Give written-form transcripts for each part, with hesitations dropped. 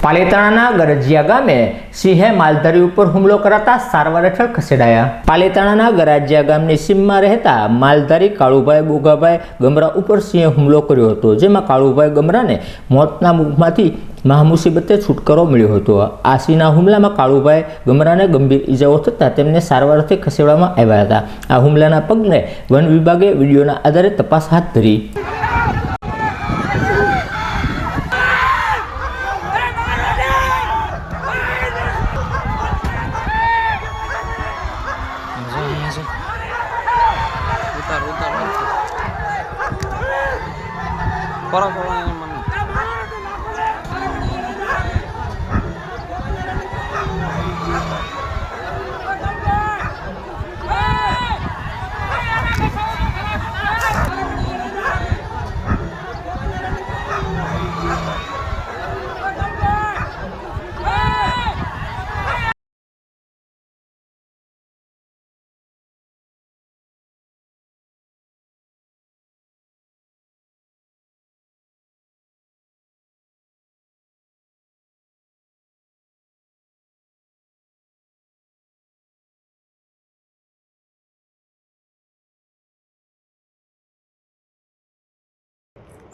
પાલીતાણાના ગરજીયા ગામે સિંહે માલધારી ઉપર હુમલો કરાતા સારવાર હેઠળ ખસેડાયા। પાલીતાણાના ગરજીયા ગામની સીમમાં રહેતા માલધારી કાળુભાઈ બોગાભાઈ ગમરા ઉપર સિંહે હુમલો કર્યો હતો, જેમાં કાળુભાઈ ગમરાને મોતના મુખમાંથી મહામુસીબતે છુટકારો મળ્યો હતો। આ સિંહના હુમલામાં કાળુભાઈ ગમરાને ગંભીર ઈજાઓ થતાં તેમને સારવારથી ખસેડવામાં આવ્યા હતા। આ હુમલાના પગલે વન વિભાગે વિડીયોના આધારે તપાસ હાથ ધરી।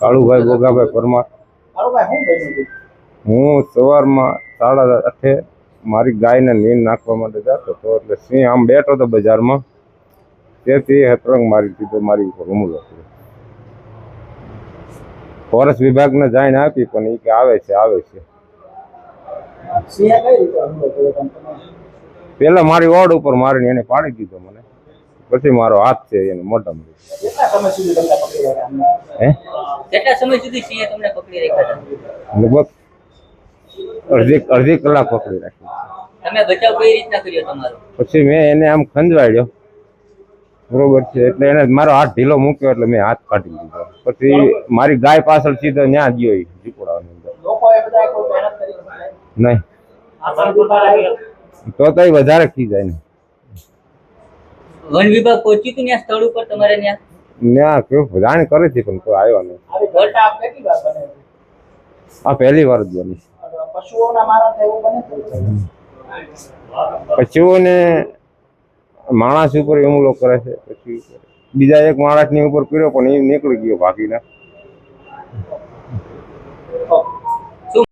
કાળુભાઈ બોગાભાઈ પરમાર। હું સવારમાં 8:30 મારી ગાયને નીંદ નાખવા માટે જતો હતો, એટલે સિંહ આમ બેઠો હતો બજારમાં, તેથી હતરંગ મારી દીધો, મારી ઉપર હુમલો કર્યો। ફોરેસ્ટ વિભાગને જાણ આપી, પણ એ કે આવે છે। પેલા મારી ઓડ ઉપર મારીને એને પાડી દીધો મને, પછી મારો હાથ છે એને મોઢામાં। કેટલા સમય સુધી સિંહે તમને પકડી રાખ્યા હતા? લગભગ અડધી કલાક પકડી રાખી। તમે બચાવ કઈ રીતના કર્યો તમારો? પછી મેં એને આમ ખંજવાળ્યો, બરોબર છે, એટલે એને મારો હાથ ઢીલો મૂક્યો, એટલે મેં હાથ કાઢી દીધો। પછી મારી ગાય પાછળ સીધો ત્યાં ગયો ઝીપડાની અંદર। નહીં તો વધારે ખીજાય ને। વન વિભાગ પહોંચ્યું હતું ત્યાં સ્થળ ઉપર તમારે? ત્યાં કેવું જાણ કરી હતી, પણ કોઈ આવ્યો નહીં। આ પહેલી વાર જ બની। પશુઓને માણસ ઉપર હુમલો કરે છે, પછી બીજા એક માણસની ઉપર કર્યો, પણ એ નીકળી ગયો ભાગીને।